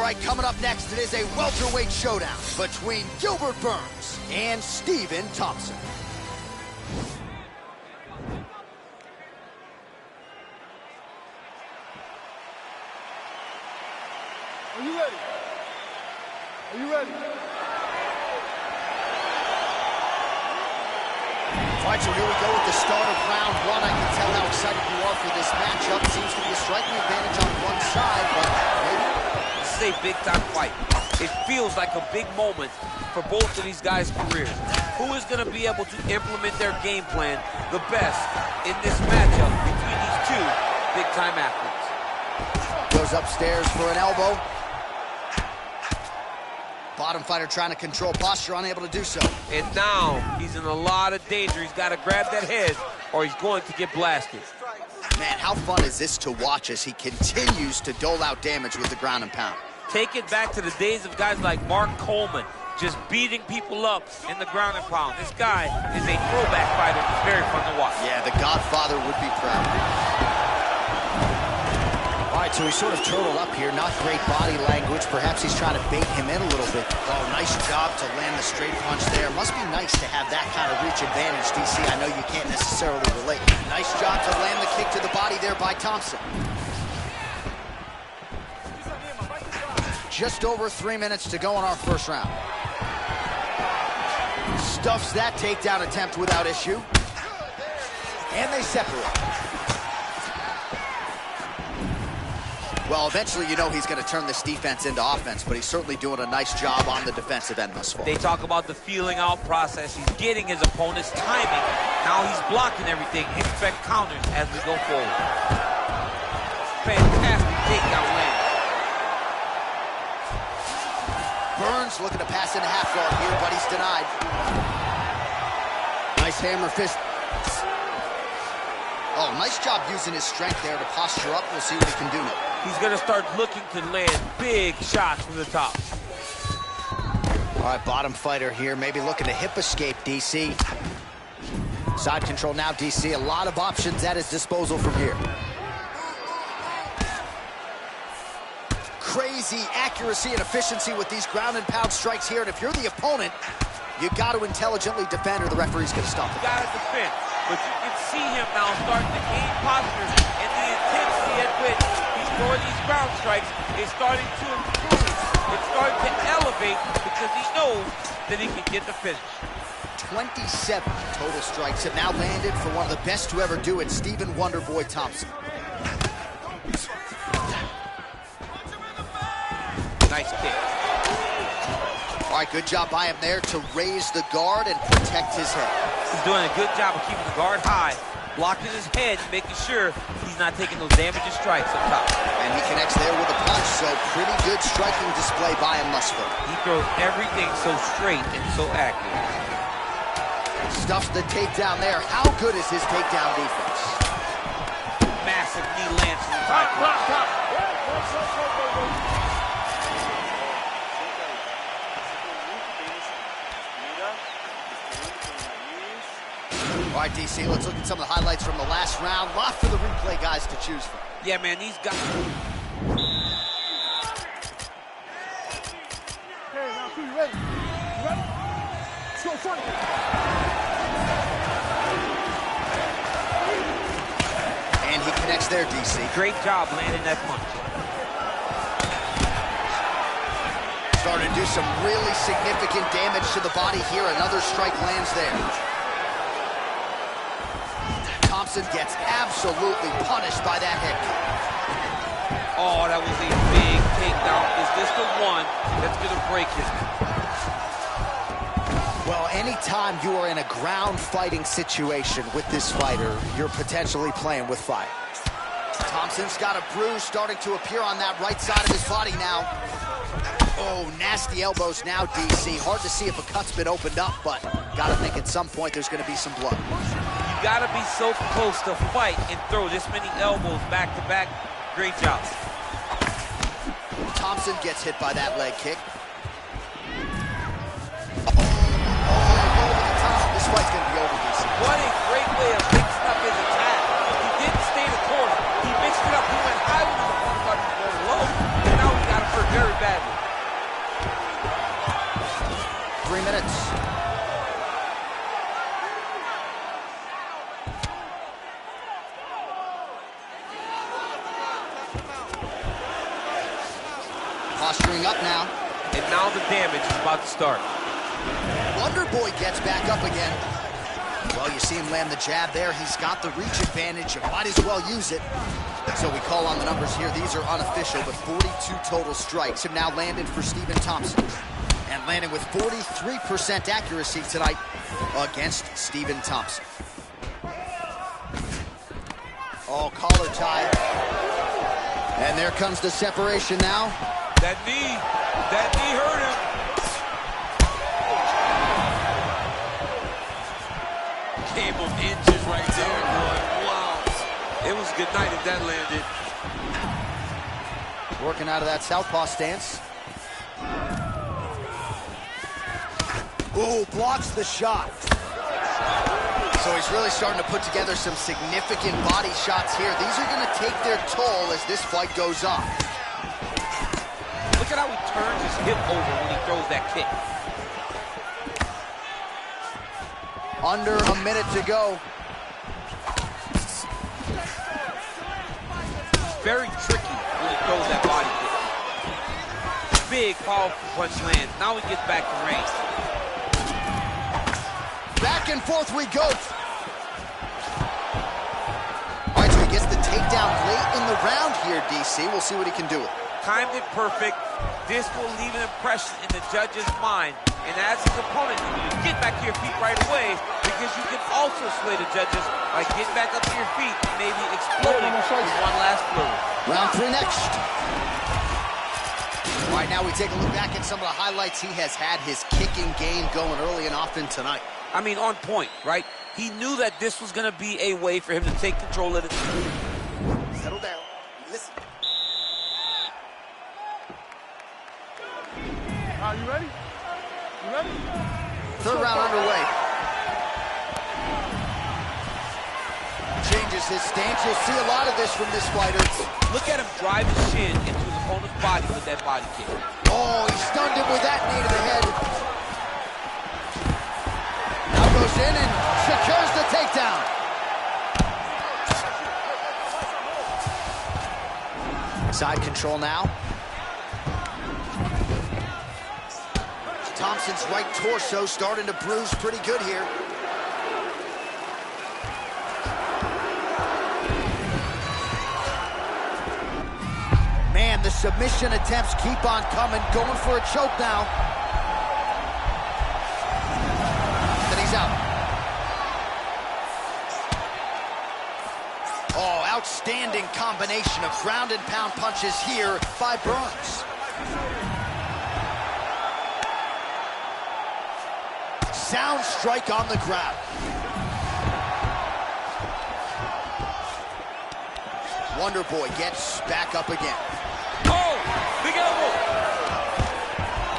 right, coming up next, it is a welterweight showdown between Gilbert Burns and Stephen Thompson. Are you ready? Are you ready? All right, so here we go with the start of round one. I can tell how excited you are for this matchup. Seems to be a striking advantage on one side, but maybe... This is a big-time fight. It feels like a big moment for both of these guys' careers. Who is going to be able to implement their game plan the best in this matchup between these two big-time athletes? Goes upstairs for an elbow. Bottom fighter trying to control posture, unable to do so. And now he's in a lot of danger. He's got to grab that head or he's going to get blasted. Man, how fun is this to watch as he continues to dole out damage with the ground and pound? Take it back to the days of guys like Mark Coleman, just beating people up in the ground and pound. This guy is a throwback fighter. It's very fun to watch. Yeah, the Godfather would be proud. All right, so he's sort of turtled up here. Not great body language. Perhaps he's trying to bait him in a little bit. Oh, nice job to land the straight punch there. Must be nice to have that kind of reach advantage, DC. I know you can't necessarily relate. Nice job to land the kick to the body there by Thompson. Just over 3 minutes to go in our first round. Stuffs that takedown attempt without issue. And they separate. Well, eventually, you know he's going to turn this defense into offense, but he's certainly doing a nice job on the defensive end thus far. They talk about the feeling out process. He's getting his opponent's timing. Now he's blocking everything. Expect counters as we go forward. Fantastic takedown land. Burns looking to pass into half guard here, but he's denied. Nice hammer fist. Oh, nice job using his strength there to posture up. We'll see what he can do now. He's going to start looking to land big shots from the top. All right, bottom fighter here, maybe looking to hip escape, DC. Side control now, DC. A lot of options at his disposal from here. Crazy accuracy and efficiency with these ground and pound strikes here. And if you're the opponent, you got to intelligently defend or the referee's going to stop it. You got to defend. But you can see him now starting to gain posture, and the intensity at which he's throwing these ground strikes is starting to improve. It's starting to elevate because he knows that he can get the finish. 27 total strikes have now landed for one of the best to ever do it, Stephen Wonderboy Thompson. Nice kick. All right, good job by him there to raise the guard and protect his head. He's doing a good job of keeping the guard high, blocking his head, making sure he's not taking those damaging strikes up top. And he connects there with a punch, so pretty good striking display by him thus far. He throws everything so straight and so accurate. Stuffs the takedown there. How good is his takedown defense? Massive knee lands from the top. All right, DC, let's look at some of the highlights from the last round. Lot for the replay guys to choose from. Yeah, man, these guys... Okay, round two, you ready? You ready? Let's go, fight. And he connects there, DC. Great job landing that punch. Starting to do some really significant damage to the body here. Another strike lands there. Thompson gets absolutely punished by that head kick. Oh, that was a big takedown. Is this the one that's going to break his neck? Well, anytime you are in a ground fighting situation with this fighter, you're potentially playing with fire. Thompson's got a bruise starting to appear on that right side of his body now. Oh, nasty elbows now, DC. Hard to see if a cut's been opened up, but gotta think at some point there's gonna be some blood. You gotta be so close to fight and throw this many elbows back to back. Great job. Thompson gets hit by that leg kick. This fight's gonna be over, DC. What a great way of mixing up his attack. He didn't stay the course. He mixed it up. He went high with his opponent, started to go low, and now he got him for very bad. Posturing up now. And now the damage is about to start. Wonder Boy gets back up again. Well, you see him land the jab there. He's got the reach advantage. You might as well use it. So we call on the numbers here. These are unofficial, but 42 total strikes have now landed for Stephen Thompson. And landing with 43% accuracy tonight against Stephen Thompson. Oh, collar tie. And there comes the separation now. That knee hurt him. Game of inches right there, boy. Wow. It was a good night if that landed. Working out of that southpaw stance. Ooh, blocks the shot. So he's really starting to put together some significant body shots here. These are going to take their toll as this fight goes on. Look at how he turns his hip over when he throws that kick. Under a minute to go. Very tricky when he throws that body kick. Big, powerful punch lands. Now he gets back to range. Back and forth we go. All right, so he gets the takedown late in the round here, DC. We'll see what he can do with it. Timed it perfect. This will leave an impression in the judge's mind. And as his opponent, you get back to your feet right away, because you can also sway the judges by getting back up to your feet and maybe exploding with one last flurry. Round 3 next. All right, now we take a look back at some of the highlights. He has had his kicking game going early and often tonight. I mean, on point, right? He knew that this was going to be a way for him to take control of it. Settle down. Listen. You ready? You ready? Third round underway. Changes his stance. You'll see a lot of this from this fighter. Look at him drive his shin into his opponent's body with that body kick. Oh, he stunned him with that knee to the head. Now goes in and secures the takedown. Side control now. Thompson's right torso starting to bruise pretty good here. Man, the submission attempts keep on coming. Going for a choke now. Then he's out. Oh, outstanding combination of ground and pound punches here by Burns. Sound strike on the ground. Wonder Boy gets back up again. Oh, big elbow.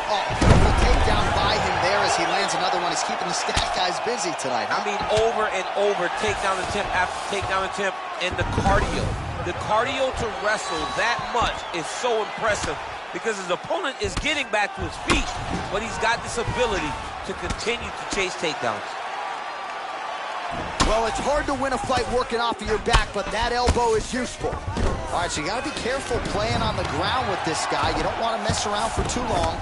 Oh, beautiful takedown by him there as he lands another one. He's keeping the stat guys busy tonight. I mean, over and over, takedown attempt after takedown attempt, and the cardio. The cardio to wrestle that much is so impressive, because his opponent is getting back to his feet, but he's got this ability to continue to chase takedowns. Well, it's hard to win a fight working off of your back, but that elbow is useful. All right, so you got to be careful playing on the ground with this guy. You don't want to mess around for too long.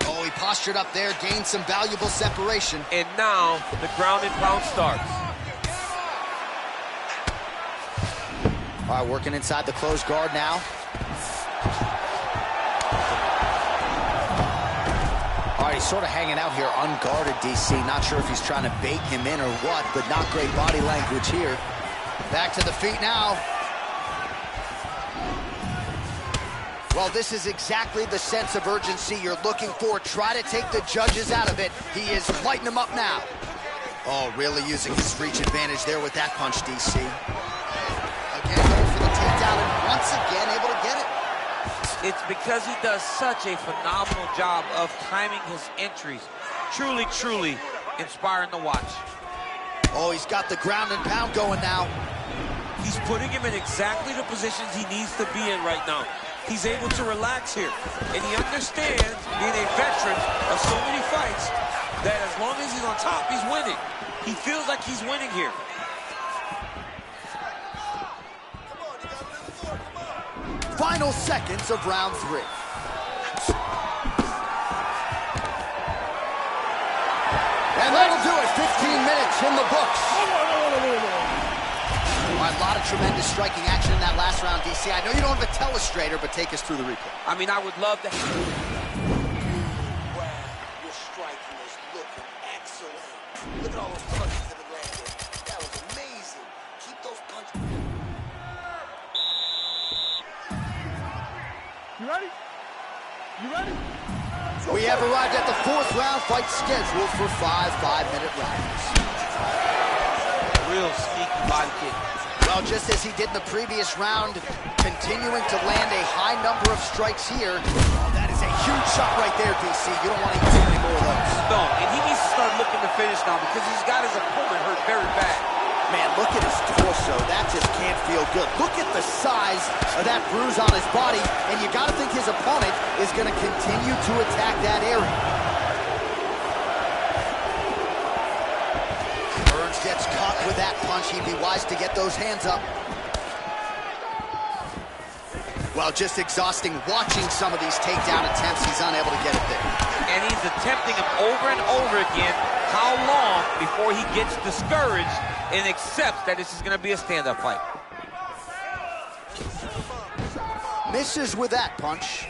Oh, he postured up there, gained some valuable separation. And now the ground and pound starts. All right, working inside the closed guard now. All right, he's sort of hanging out here unguarded, DC. Not sure if he's trying to bait him in or what, but not great body language here. Back to the feet now. Well, this is exactly the sense of urgency you're looking for. Try to take the judges out of it. He is lighting them up now. Oh, really using his reach advantage there with that punch, DC. Again, going for the takedown, and once again able to get it. It's because he does such a phenomenal job of timing his entries. Truly, truly inspiring to watch. Oh, he's got the ground and pound going now. He's putting him in exactly the positions he needs to be in right now. He's able to relax here, and he understands, being a veteran of so many fights, that as long as he's on top, he's winning. He feels like he's winning here. final seconds of round 3. And that'll do it. 15 minutes in the books. All right, a lot of tremendous striking action in that last round, DC. I know you don't have a telestrator, but take us through the replay. I mean, I would love to... Wow, your striking is looking excellent. Look at all those punches that have landed. That was amazing. Keep those punches. You ready? You ready? We have arrived at the 4th round fight scheduled for 5 5-minute rounds. Real sneaky body kick. Well, just as he did in the previous round, continuing to land a high number of strikes here. Oh, that is a huge shot right there, DC. You don't want to use any more of those. No, and he needs to start looking to finish now because he's got his opponent hurt very bad. Man, look at his torso. That just can't feel good. Look at the size of that bruise on his body, and you got to think his opponent is going to continue to attack that area. Burns gets caught with that punch. He'd be wise to get those hands up. Well, just exhausting watching some of these takedown attempts. He's unable to get it there. And he's attempting them over and over again. How long before he gets discouraged and accepts that this is going to be a stand-up fight? Misses with that punch.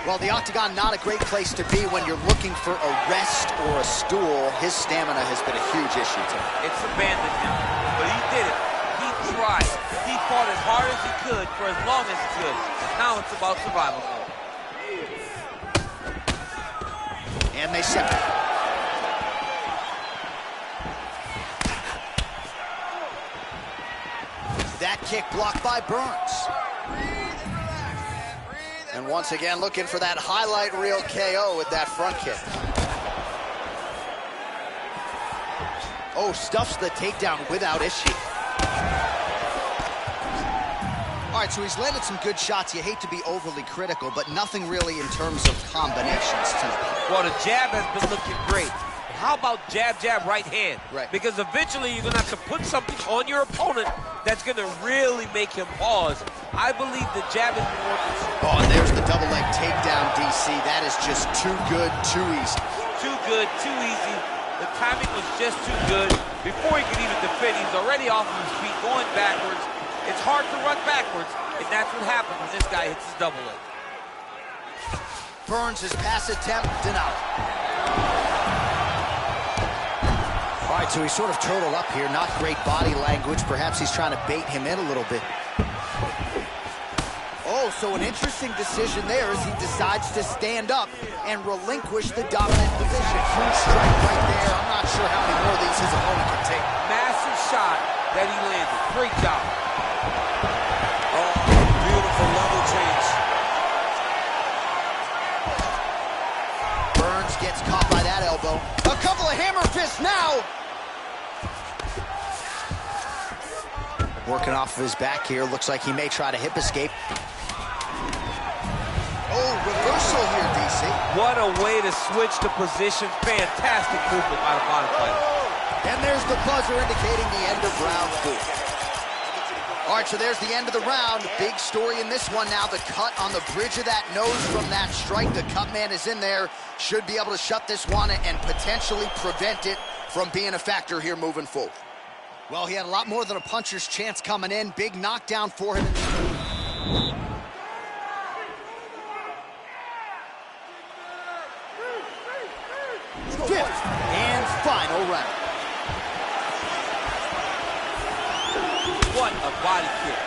Well, the octagon, not a great place to be when you're looking for a rest or a stool. His stamina has been a huge issue tonight. It's abandoned him, but he did it. He tried. He fought as hard as he could for as long as he could. Now it's about survival mode. And they separate. That kick blocked by Burns. And once again, looking for that highlight reel KO with that front kick. Oh, stuffs the takedown without issue. All right, so he's landed some good shots. You hate to be overly critical, but nothing really in terms of combinations tonight. Well, the jab has been looking great. How about jab, jab, right hand? Right. Because eventually you're going to have to put something on your opponent that's going to really make him pause. I believe the jab has been working. Oh, and there's the double leg takedown, DC. That is just too good, too easy. Too good, too easy. The timing was just too good. Before he could even defend, he's already off of his feet, going backwards. It's hard to run backwards, and that's what happens when this guy hits his double leg. Burns' pass attempt denied. All right, so he's sort of turtled up here. Not great body language. Perhaps he's trying to bait him in a little bit. Oh, so an interesting decision there as he decides to stand up and relinquish the dominant position. Huge strike right there. I'm not sure how many more of these his opponent can take. Massive shot that he landed. Great job. Oh, beautiful level change. Burns gets caught by that elbow. A couple of hammer fists now. Working off of his back here. Looks like he may try to hip escape. Oh, reversal here, DC. What a way to switch the position. Fantastic movement by the bottom fighter. And there's the buzzer indicating the end of round 4. All right, so there's the end of the round. Big story in this one now. The cut on the bridge of that nose from that strike. The cut man is in there. Should be able to shut this one and potentially prevent it from being a factor here moving forward. Well, he had a lot more than a puncher's chance coming in. Big knockdown for him. Fifth and final round. What a body kick.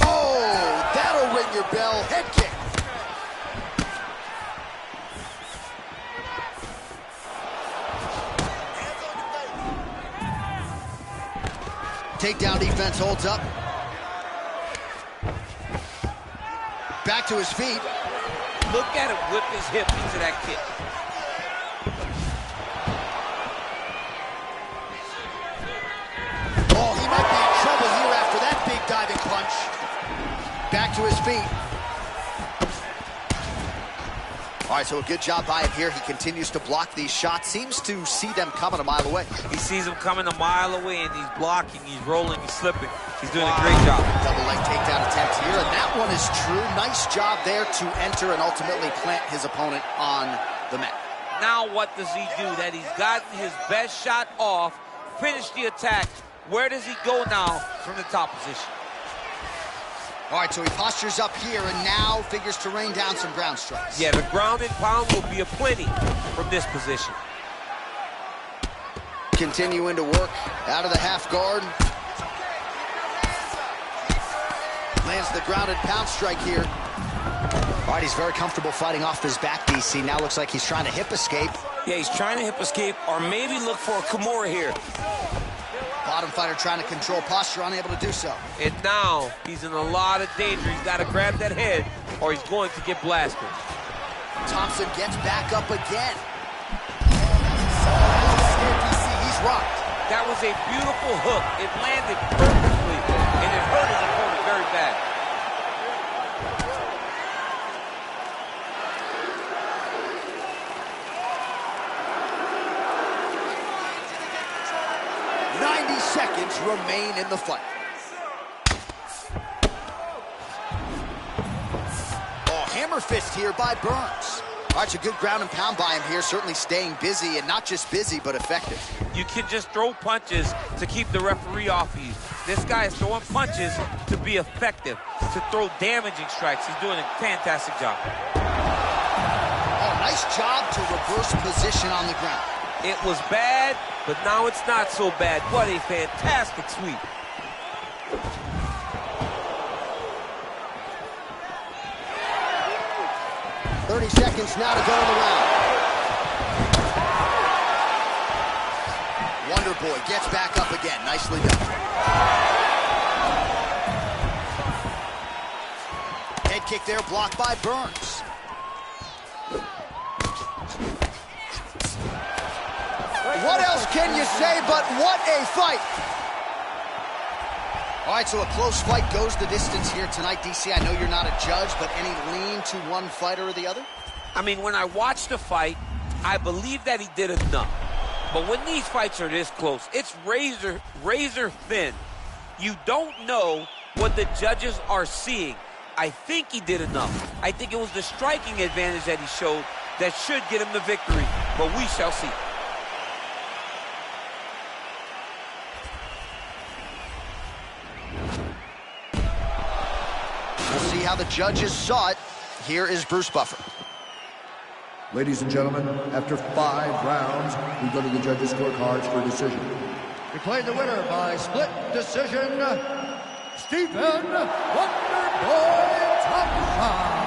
Oh, that'll ring your bell. Head kick. Takedown defense holds up. Back to his feet. Look at him whip his hip into that kick. Oh, he might be in trouble here after that big diving punch. Back to his feet. All right, so a good job by him here. He continues to block these shots. Seems to see them coming a mile away. He sees them coming a mile away, and he's blocking, he's rolling, he's slipping. He's doing a great job. Double leg takedown attempt here, and that one is true. Nice job there to enter and ultimately plant his opponent on the mat. Now what does he do? That he's gotten his best shot off, finished the attack. Where does he go now from the top position? All right, so he postures up here and now figures to rain down some ground strikes. Yeah, the ground and pound will be aplenty from this position. Continuing to work out of the half guard. Lands the grounded pound strike here. All right, he's very comfortable fighting off his back, DC. Now looks like he's trying to hip escape. Yeah, he's trying to hip escape or maybe look for a Kimura here. Bottom fighter trying to control posture, unable to do so. And now he's in a lot of danger. He's got to grab that head or he's going to get blasted. Thompson gets back up again. He's rocked. That was a beautiful hook. It landed perfectly, and it hurt his opponent very bad. Seconds remain in the fight. Oh, hammer fist here by Burns. All right, it's a good ground and pound by him here, certainly staying busy, and not just busy, but effective. You can just throw punches to keep the referee off you. This guy is throwing punches to be effective, to throw damaging strikes. He's doing a fantastic job. Oh, nice job to reverse position on the ground. It was bad, but now it's not so bad. What a fantastic sweep. .30 seconds now to go in the round. Wonder Boy gets back up again. Nicely done. Head kick there, blocked by Burns. What else can you say but what a fight? All right, so a close fight goes the distance here tonight, DC. I know you're not a judge, but any lean to one fighter or the other? I mean, when I watched the fight, I believe that he did enough. But when these fights are this close, it's razor thin. You don't know what the judges are seeing. I think he did enough. I think it was the striking advantage that he showed that should get him the victory, but we shall see. We'll see how the judges saw it. Here is Bruce Buffer. Ladies and gentlemen, after 5 rounds, we go to the judges' scorecards for a decision. Declared the winner by split decision, Stephen Wonderboy Thompson.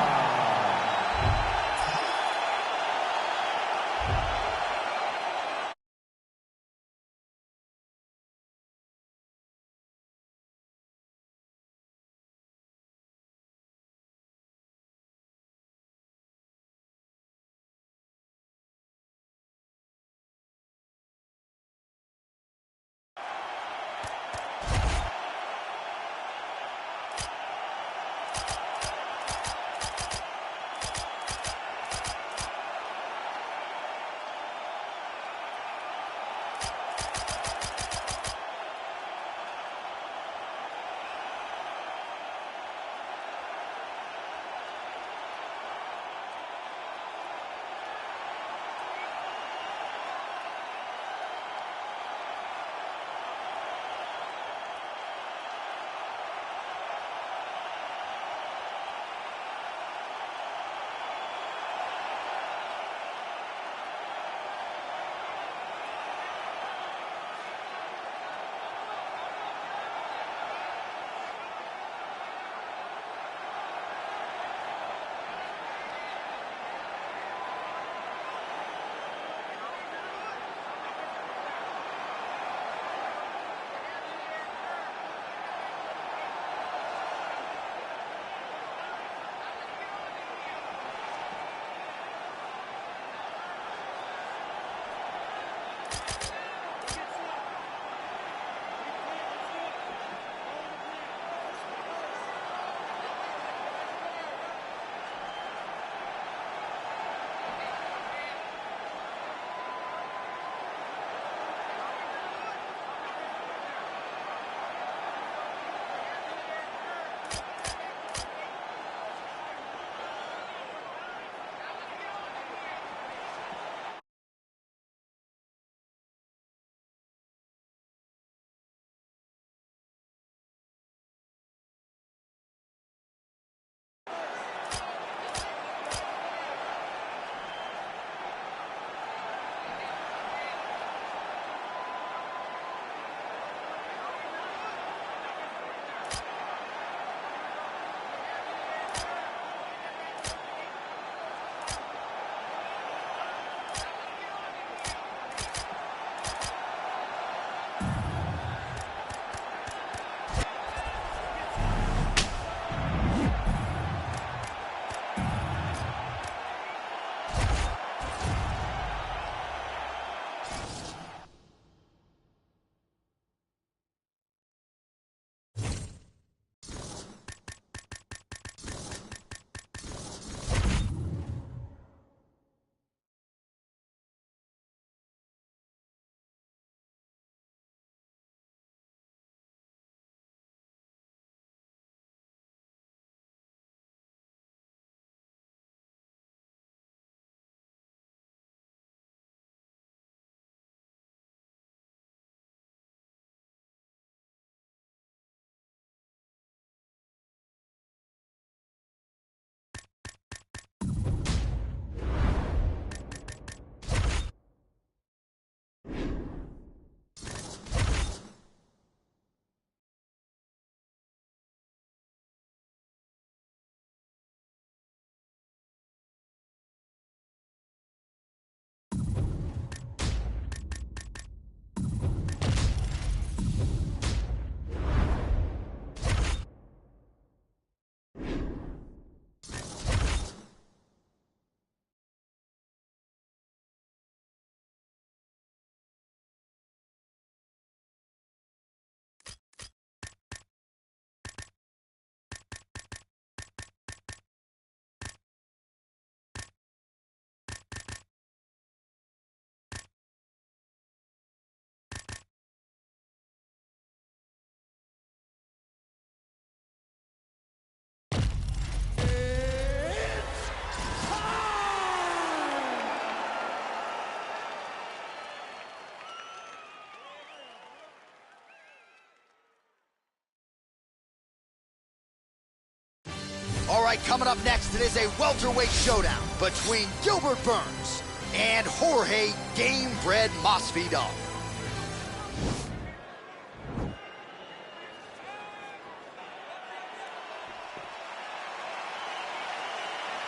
All right, coming up next, it is a welterweight showdown between Gilbert Burns and Jorge Gamebred Masvidal.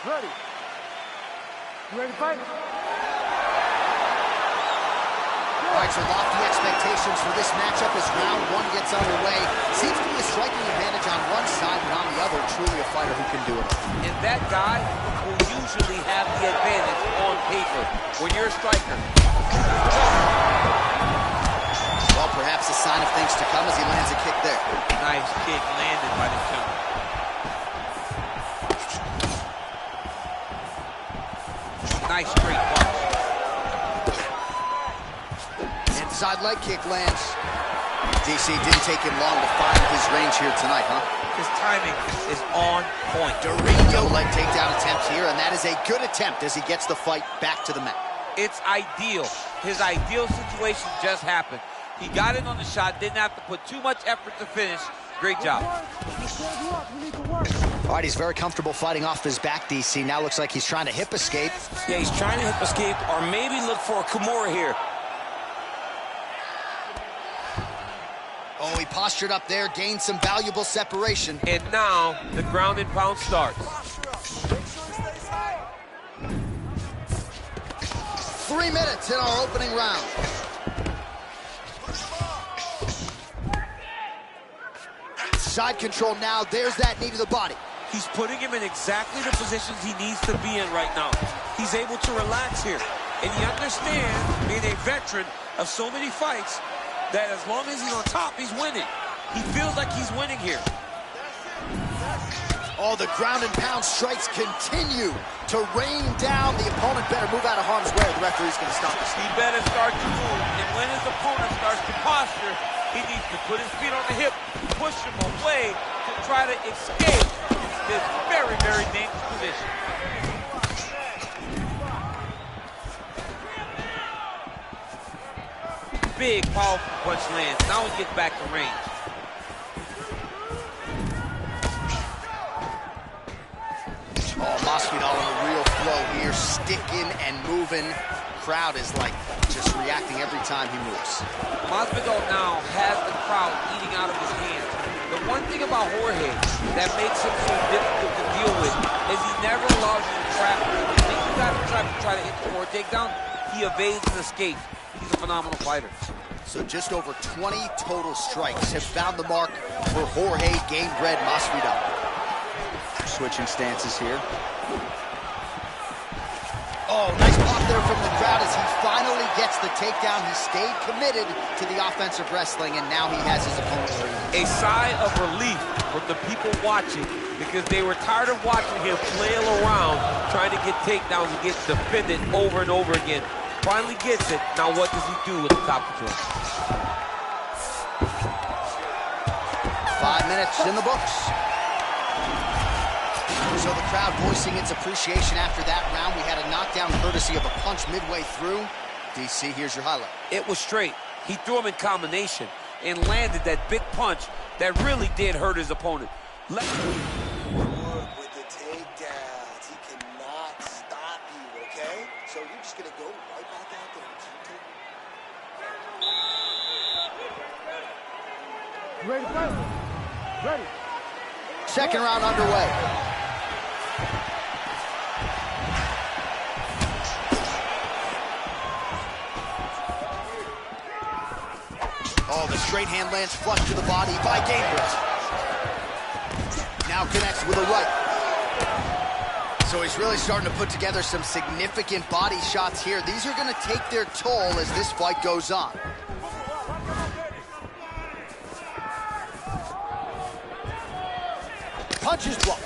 Ready. You ready to fight? All right, so lofty expectations for this matchup as round one gets underway. Seems to be a striking advantage on one side, but on the other, truly a fighter who can do it all. And that guy will usually have the advantage on paper when you're a striker. Well, perhaps a sign of things to come as he lands a kick there. Nice kick landed by the gentleman. Nice straight punch. Inside leg kick lands. DC didn't take him long to find his range here tonight, huh? His timing is on point. Dorito leg takedown attempt here, and that is a good attempt as he gets the fight back to the mat. It's ideal. His ideal situation just happened. He got in on the shot, didn't have to put too much effort to finish. Great job. All right, he's very comfortable fighting off his back, DC. Now looks like he's trying to hip escape. Yeah, he's trying to hip escape or maybe look for a Kimura here. Oh, he postured up there, gained some valuable separation. And now the ground and pound starts. 3 minutes in our opening round. Side control now. There's that knee to the body. He's putting him in exactly the positions he needs to be in right now. He's able to relax here. And he understands, being a veteran of so many fights, that as long as he's on top, he's winning. He feels like he's winning here. Oh, the ground and pound strikes continue to rain down. The opponent better move out of harm's way. The referee's going to stop this. He better start to move. And when his opponent starts to posture, he needs to put his feet on the hip, push him away to try to escape this very, very dangerous position. Big, powerful punch lands. Now he gets back to range. Oh, Masvidal in a real flow here, sticking and moving. Crowd is like just reacting every time he moves. Masvidal now has the crowd eating out of his hands. The one thing about Jorge that makes him so difficult to deal with is he never allows you to trap him. If you think you got to try to hit the forward takedown, he evades and escapes. He's a phenomenal fighter. So just over 20 total strikes have found the mark for Jorge Gamebred Masvidal. Switching stances here. Oh, nice pop there from the crowd as he finally gets the takedown. He stayed committed to the offensive wrestling, and now he has his opponent where he is. A sigh of relief from the people watching because they were tired of watching him flail around trying to get takedowns and get defended over and over again. Finally gets it. Now what does he do with the top control? 5 minutes in the books. So the crowd voicing its appreciation after that round. We had a knockdown courtesy of a punch midway through. DC, here's your highlight. It was straight. He threw him in combination and landed that big punch that really did hurt his opponent. With the takedowns, he cannot stop you, okay? So you're just gonna go right back out there and keep taking. You ready to fight? Ready. Second round underway. Oh, the straight hand lands flush to the body by Gamebred. Now connects with a right. So he's really starting to put together some significant body shots here. These are going to take their toll as this fight goes on. Punches blocked.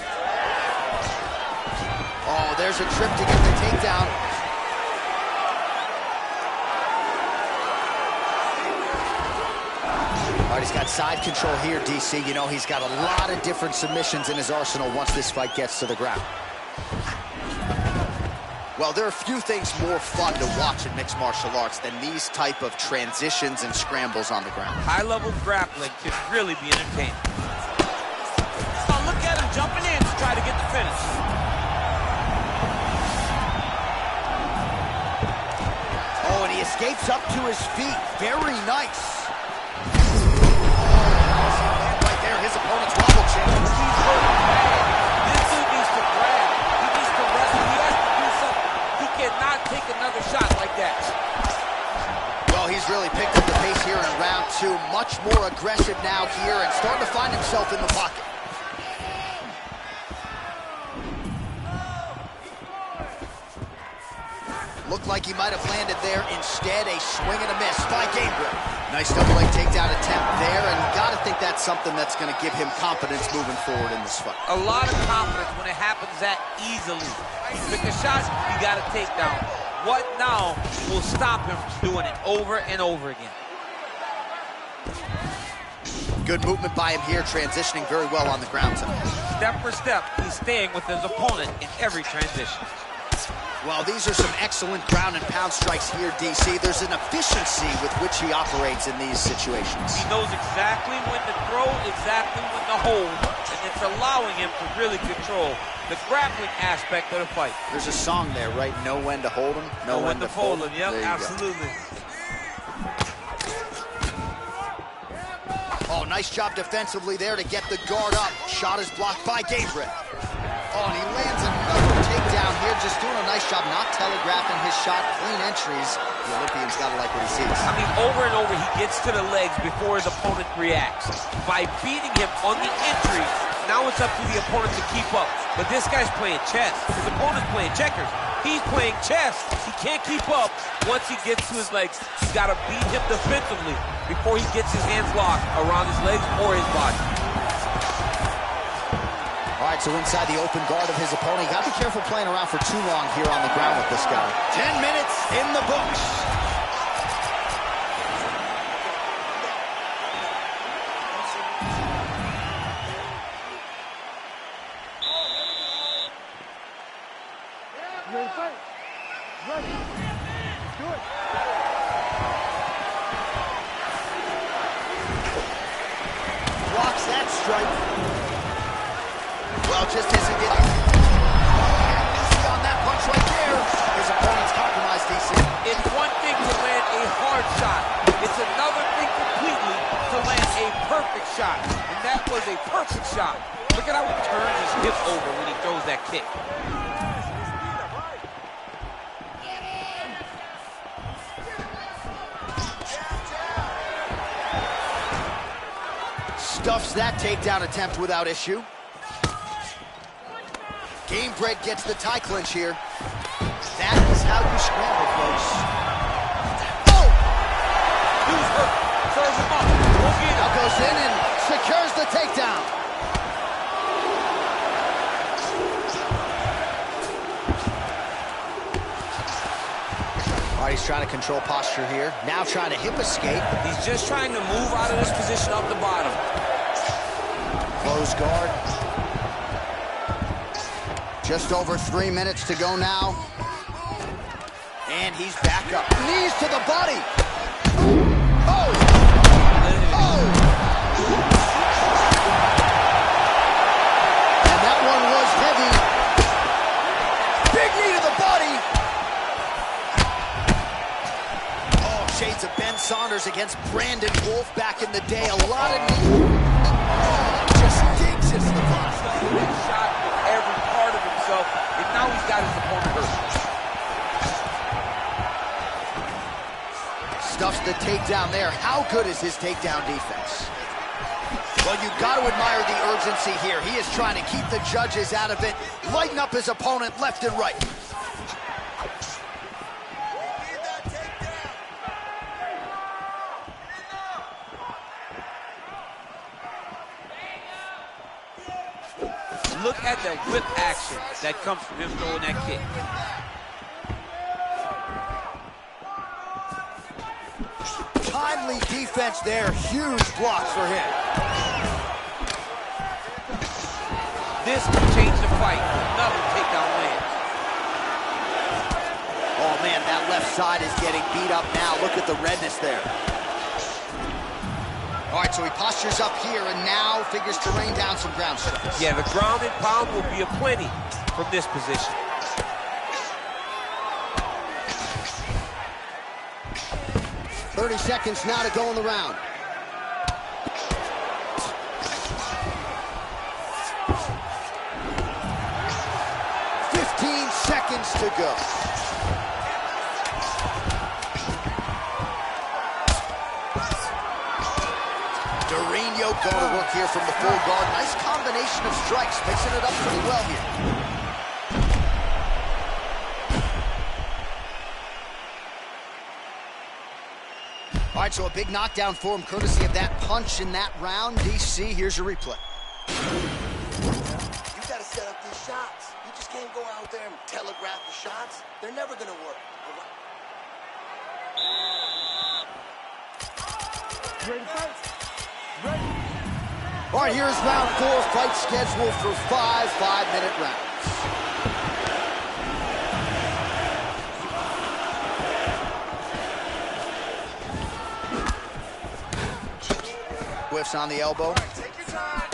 Oh, there's a trip to get the takedown. All right, he's got side control here, DC. You know, he's got a lot of different submissions in his arsenal once this fight gets to the ground. Well, there are few things more fun to watch in mixed martial arts than these type of transitions and scrambles on the ground. High-level grappling can really be entertaining. Oh, look at him jumping in. try to get the finish. Oh, and he escapes up to his feet. Very nice. Right there, his opponent's wobble chain. He's hurt bad. This dude needs to grab. He needs to wrestle. He has to do something. He cannot take another shot like that. Well, he's really picked up the pace here in round 2. Much more aggressive now here and starting to find himself in the pocket. Looked like he might have landed there. Instead, a swing and a miss by Gilbert. Nice double leg takedown attempt there, and you got to think that's something that's going to give him confidence moving forward in this fight. A lot of confidence when it happens that easily. You pick a shot, you got a takedown. What now will stop him from doing it over and over again? Good movement by him here, transitioning very well on the ground tonight. Step for step, he's staying with his opponent in every transition. Well, these are some excellent ground and pound strikes here, DC. There's an efficiency with which he operates in these situations. He knows exactly when to throw, exactly when to hold, and it's allowing him to really control the grappling aspect of the fight. There's a song there, right? Know when to hold him, know when to fold him. Yep, absolutely. Oh, nice job defensively there to get the guard up. Shot is blocked by Gilbert. Oh, and he lands another takedown here, just doing a nice job not telegraphing his shot. Clean entries. The Olympian's got to like what he sees. I mean, over and over, he gets to the legs before his opponent reacts. By beating him on the entry, now it's up to the opponent to keep up. But this guy's playing chess. His opponent's playing checkers. He's playing chess. He can't keep up. Once he gets to his legs, he's got to beat him defensively before he gets his hands locked around his legs or his body. All right, so inside the open guard of his opponent, you got to be careful playing around for too long here on the ground with this guy. 10 minutes in the books. You ready to fight? Ready. Do it. Blocks that strike. Well, just isn't getting on that punch right there. His opponent's compromised, DC. It's one thing to land a hard shot. It's another thing completely to land a perfect shot. And that was a perfect shot. Look at how he turns his hip over when he throws that kick. Stuffs that takedown attempt without issue. Gamebred gets the tie clinch here. That is how you scramble, folks. Oh! Dude's hurt. Throws him up. Now goes in and secures the takedown. All right, he's trying to control posture here. Now trying to hip escape. He's just trying to move out of this position up the bottom. Close guard. Just over 3 minutes to go now. And he's back up. Knees to the body. Oh! Oh! And that one was heavy. Big knee to the body. Oh, shades of Ben Saunders against Brandon Wolf back in the day. A lot of knee. Oh, just digs into the body. Shot every part of himself, and now he's got his opponent hurt. Stuffs the takedown there. How good is his takedown defense? Well, you've got to admire the urgency here. He is trying to keep the judges out of it, lighten up his opponent left and right. Look at the whip action that comes from him throwing that kick. Timely defense there. Huge block for him. This can change the fight. Another takedown lands. Oh, man, that left side is getting beat up now. Look at the redness there. All right, so he postures up here and now figures to rain down some ground strikes. Yeah, the ground and pound will be aplenty from this position. .30 seconds now to go in the round. Seconds to go. Dorino going to work here from the full guard. Nice combination of strikes, mixing it up pretty well here. All right, so a big knockdown for him, courtesy of that punch in that round. DC, here's your replay. You got to set up these shots. You just can't go out there and telegraph the shots. They're never going to work. Ready to fight? Ready. All right, here's round 4, fight scheduled for 5 5-minute rounds. Whiffs on the elbow. All right, take your time,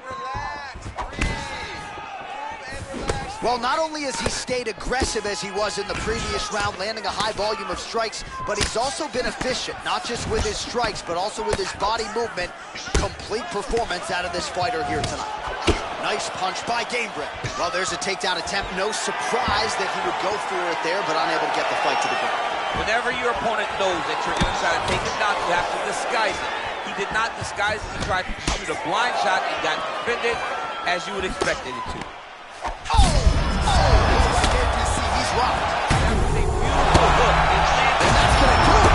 relax, breathe, move and relax. Well, not only has he stayed aggressive as he was in the previous round, landing a high volume of strikes, but he's also been efficient, not just with his strikes, but also with his body movement. Complete performance out of this fighter here tonight. Nice punch by Gilbert. Well, there's a takedown attempt. No surprise that he would go for it there, but unable to get the fight to the ground. Whenever your opponent knows that you're going to try to take him down, you have to disguise it. He did not disguise it. He tried to shoot a blind shot and got defended as you would expect it to. Oh! Right there, DC. He's rocked. That was a beautiful hook. It landed. And that's going to do it.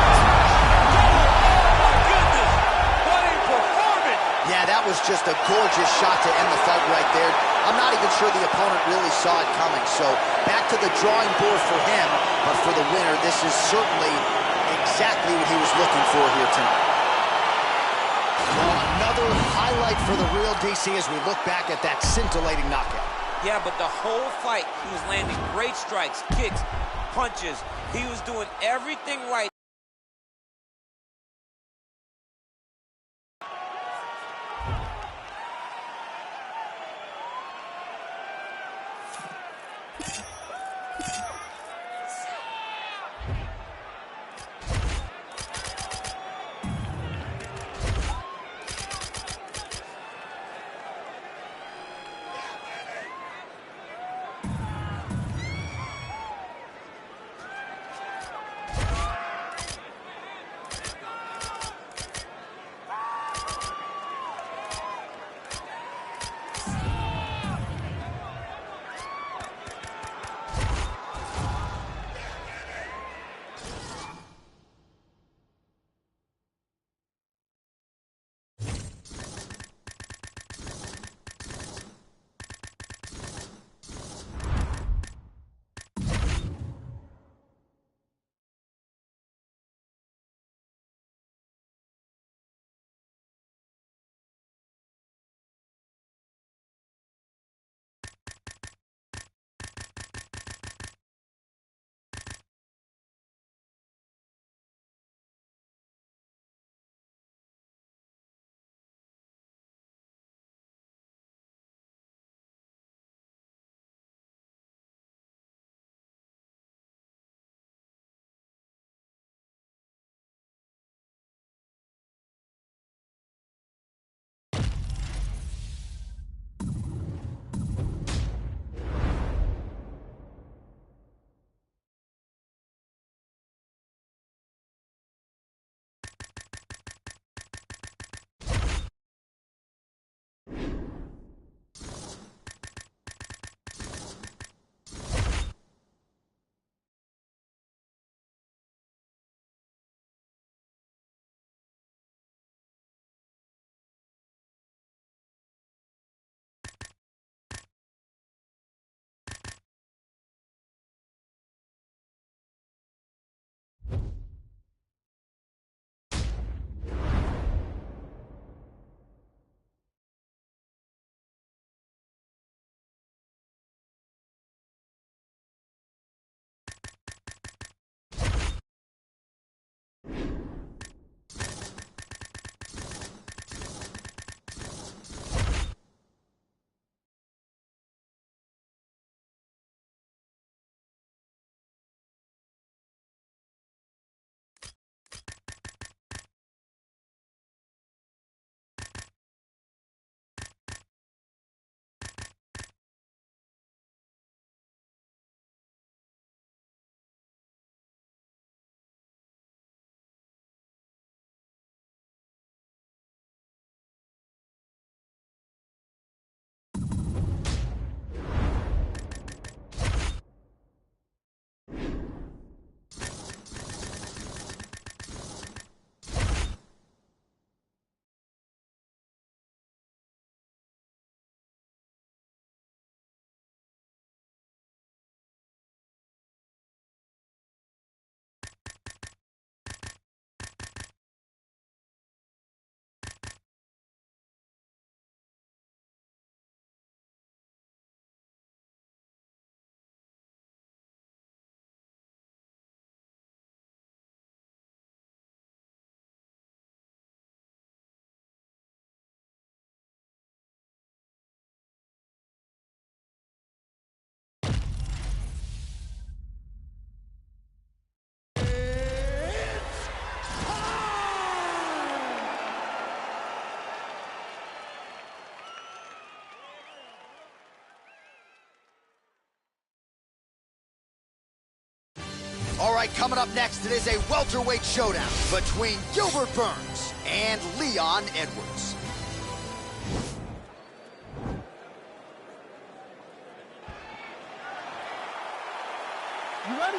Oh, my goodness. What a performance. Yeah, that was just a gorgeous shot to end the fight right there. I'm not even sure the opponent really saw it coming. So back to the drawing board for him. But for the winner, this is certainly exactly what he was looking for here tonight. Well, another highlight for the real DC as we look back at that scintillating knockout. Yeah, but the whole fight, he was landing great strikes, kicks, punches. He was doing everything right. All right, coming up next, it is a welterweight showdown between Gilbert Burns and Leon Edwards. You ready?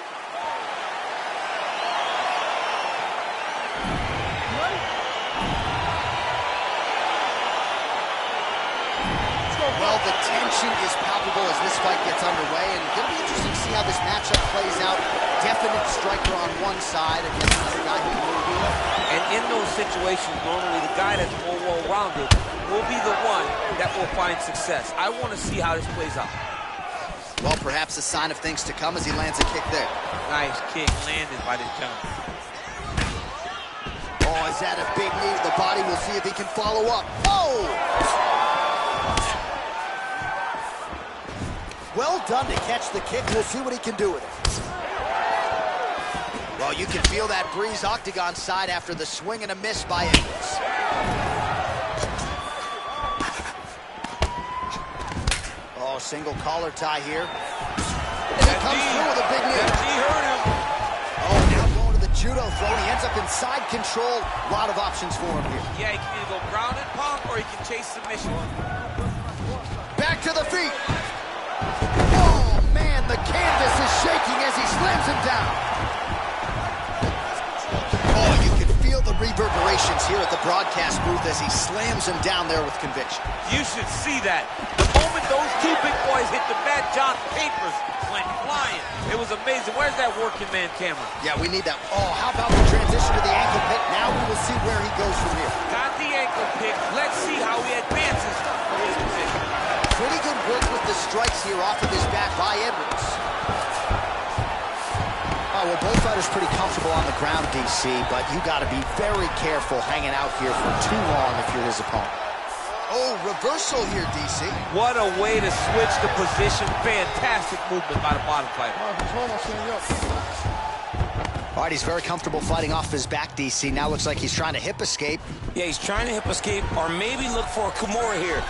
Well, the tension is palpable as this fight gets underway, and it's going to be interesting to see how this matchup plays out. Definite striker on one side against another guy who can really do it. And in those situations, normally the guy that's more well-rounded will be the one that will find success. I want to see how this plays out. Well, perhaps a sign of things to come as he lands a kick there. Nice kick landed by this gentleman. Oh, is that a big knee to the body? We'll see if he can follow up. Oh! Well done to catch the kick. We'll see what he can do with it. Well, you can feel that breeze octagon side after the swing and a miss by Edwards. Oh, single collar tie here. And he comes through with a big knee. He hurt him. Oh, now going to the judo throw. He ends up inside control. A lot of options for him here. Yeah, he can either go ground and pound or he can chase submission. Back to the feet. Oh, man, the canvas is shaking as he slams him down. Oh, you can feel the reverberations here at the broadcast booth as he slams him down there with conviction. You should see that. The moment those two big boys hit the mat, John, papers went flying. It was amazing. Where's that working man camera? Yeah, we need that. Oh, how about the transition to the ankle pick? Now we will see where he goes from here. Got the ankle pick. Let's see how he advances for his position. Pretty good work with the strikes here off of his back by Edwards. Oh, well, both fighters pretty comfortable on the ground, DC, but you got to be very careful hanging out here for too long if you're his opponent. Oh, reversal here, DC. What a way to switch the position. Fantastic movement by the bottom fighter. All right, he's very comfortable fighting off his back, DC. Now looks like he's trying to hip escape. Yeah, he's trying to hip escape or maybe look for a Kimura here.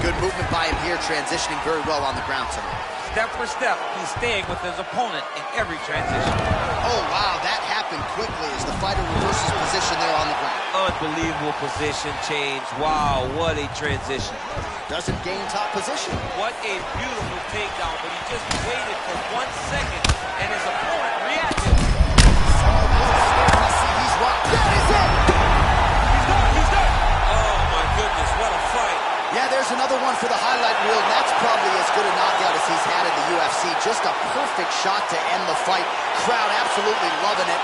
Good movement by him here, transitioning very well on the ground tonight. Step for step, he's staying with his opponent in every transition. Oh, wow, that happened quickly as the fighter reverses position there on the ground. Unbelievable position change. Wow, what a transition. Doesn't gain top position. What a beautiful takedown, but he just waited for 1 second, and his opponent reacted. He's rocked. That is it! He's done! Oh, my goodness, what a fight. Yeah, there's another one for the highlight reel, and that's probably as good a knockout as he's had in the UFC. Just a perfect shot to end the fight. Crowd absolutely loving it.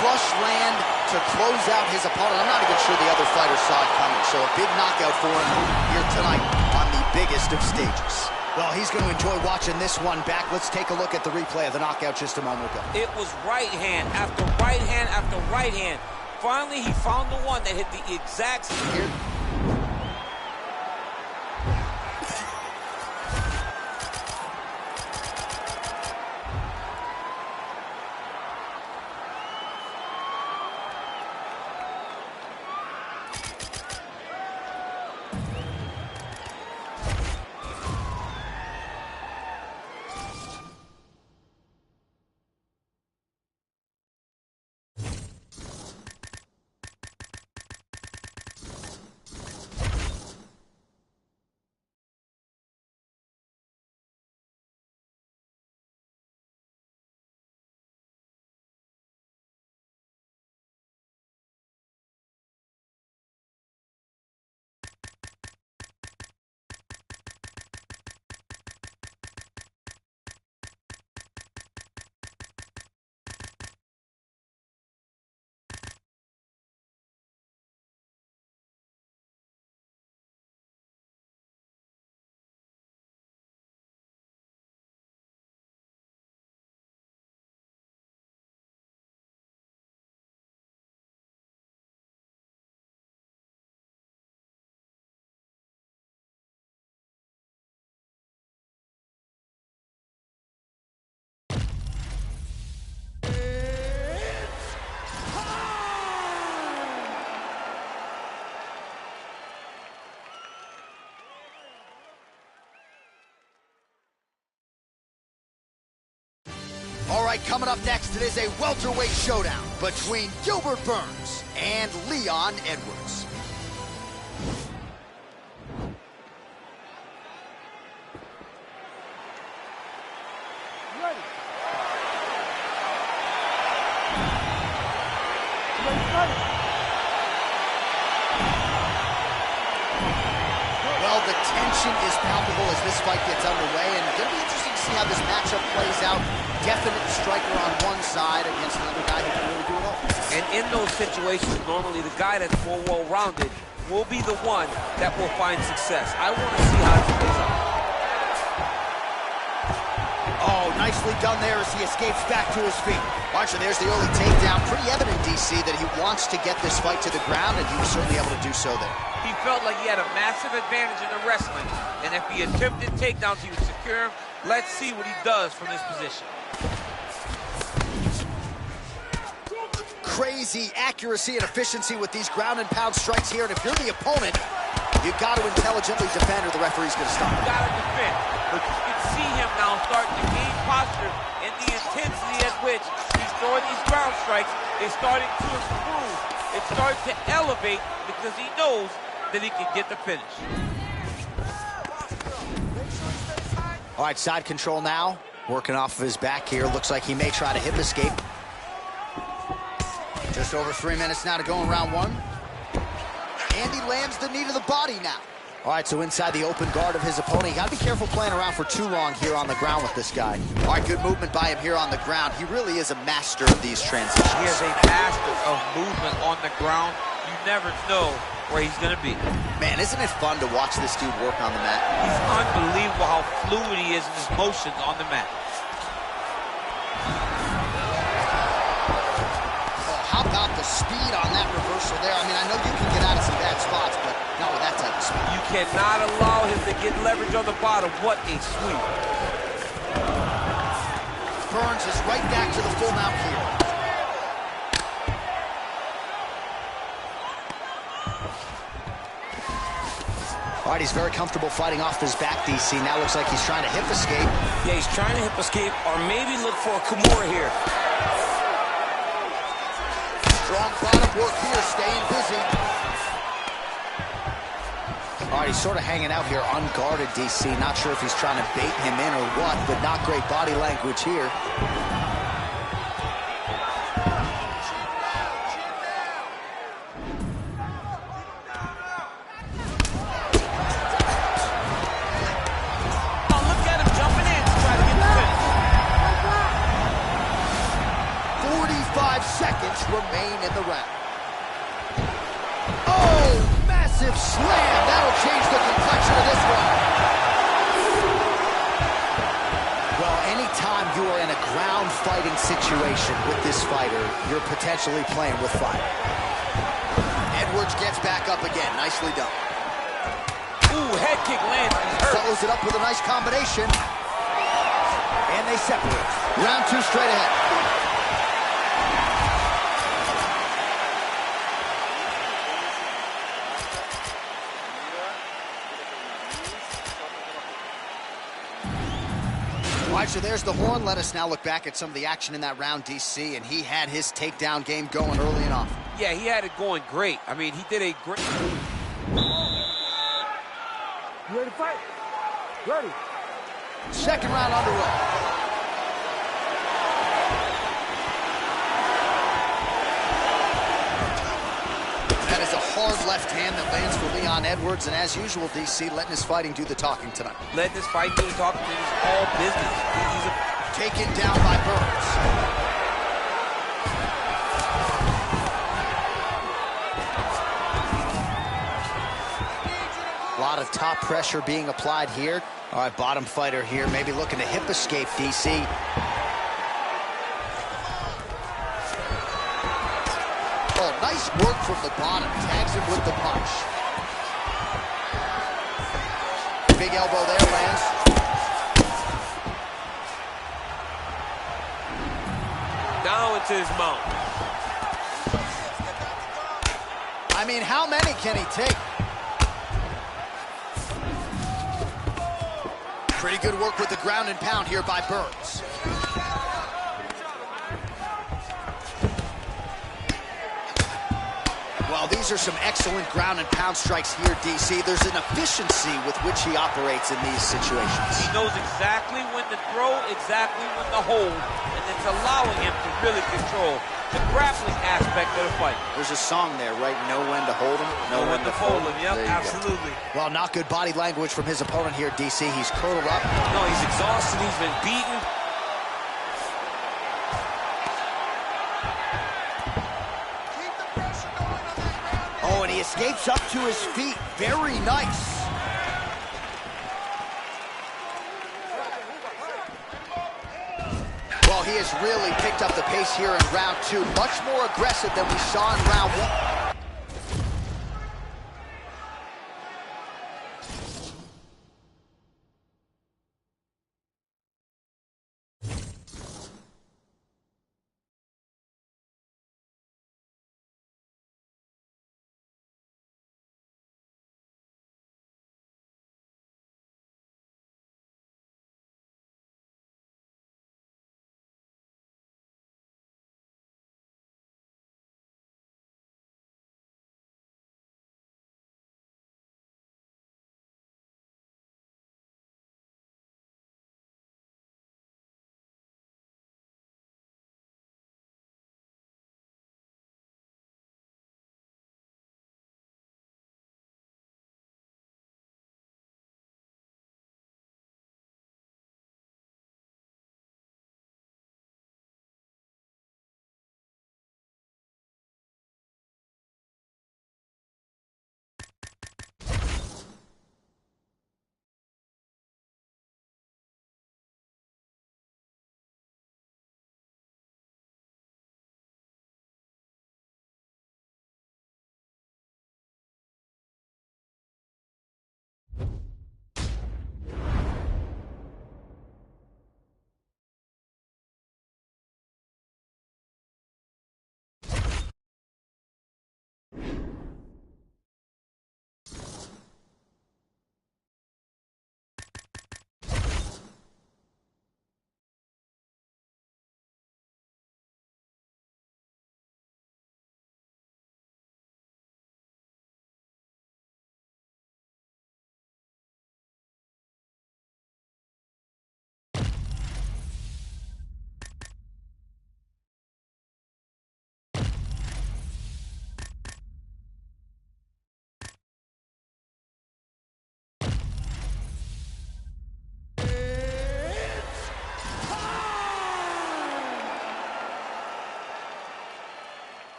Flush land to close out his opponent. I'm not even sure the other fighter saw it coming, so a big knockout for him here tonight on the biggest of stages. Well, he's going to enjoy watching this one back. Let's take a look at the replay of the knockout just a moment ago. It was right hand after right hand after right hand. Finally, he found the one that hit the exact... Here. right, coming up next, it is a welterweight showdown between Gilbert Burns and Leon Edwards. Ready. Ready. Well, the tension is palpable as this fight gets underway, and it's going to be interesting to see how this matchup plays out. Definite striker on one side against another guy who can really do it all. And in those situations, normally the guy that's more well-rounded will be the one that will find success. I want to see how this plays out. Oh, nicely done there as he escapes back to his feet. Watch, and there's the early takedown. Pretty evident, DC, that he wants to get this fight to the ground, and he was certainly able to do so there. He felt like he had a massive advantage in the wrestling, and if he attempted takedowns, he would secure him. Let's see what he does from this position. Crazy accuracy and efficiency with these ground and pound strikes here, and if you're the opponent, you've got to intelligently defend or the referee's going to stop. You got to defend, but you can see him now starting to gain posture, and the intensity at which he's throwing these ground strikes is starting to improve. It's starting to elevate because he knows that he can get the finish. All right, side control now. Working off of his back here. Looks like he may try to hip escape. Just over 3 minutes now to go in round one. And he lands the knee to the body now. All right, so inside the open guard of his opponent. You got to be careful playing around for too long here on the ground with this guy. All right, good movement by him here on the ground. He really is a master of these transitions. He is a master of movement on the ground. You never know where he's going to be. Man, isn't it fun to watch this dude work on the mat? He's unbelievable how fluid he is in his motions on the mat. How about the speed on that reversal there? I mean, I know you can get out of some bad spots, but not with that type of speed. You cannot allow him to get leverage on the bottom. What a sweep. Burns is right back to the full mount here. All right, he's very comfortable fighting off his back, DC. Now looks like he's trying to hip escape. Yeah, he's trying to hip escape or maybe look for a Kimura here. Strong bottom work here, staying busy. All right, he's sort of hanging out here unguarded, DC. Not sure if he's trying to bait him in or what, but not great body language here. Oh, look at him jumping in to try to get the finish. 45 seconds remain in the round. Oh, massive slam. That'll change the complexion of this one. Well, anytime you are in a ground fighting situation with this fighter, you're potentially playing with fire. Edwards gets back up again. Nicely done. Ooh, head kick lands. He's hurt. Follows it up with a nice combination. And they separate. Round two straight ahead. All right, so there's the horn. Let us now look back at some of the action in that round, DC, and he had his takedown game going early and often. Yeah, he had it going great. I mean, he did a great... You ready to fight? Ready. Second round underway. That is a hard left hand that lands for Leon Edwards, and as usual, DC letting his fighting do the talking tonight. Letting this fight do the talking. It's all business. He's Taken down by Burns. A lot of top pressure being applied here. All right, bottom fighter here, maybe looking to hip escape, DC. Oh, nice work from the bottom. Tags him with the punch. Big elbow there, lands. down into his mount. I mean, how many can he take? Pretty good work with the ground and pound here by Burns. Well, these are some excellent ground and pound strikes here, DC. There's an efficiency with which he operates in these situations. He knows exactly when to throw, exactly when to hold, and it's allowing him to really control the grappling aspect of the fight. There's a song there, right? Know when to hold him, Know when to fold him. Yep, absolutely. Well, not good body language from his opponent here, DC. He's curled up. No, he's exhausted. He's been beaten. Oh, and he escapes up to his feet. Very nice. Well, he has really picked up the pace here in round 2. Much more aggressive than we saw in round 1.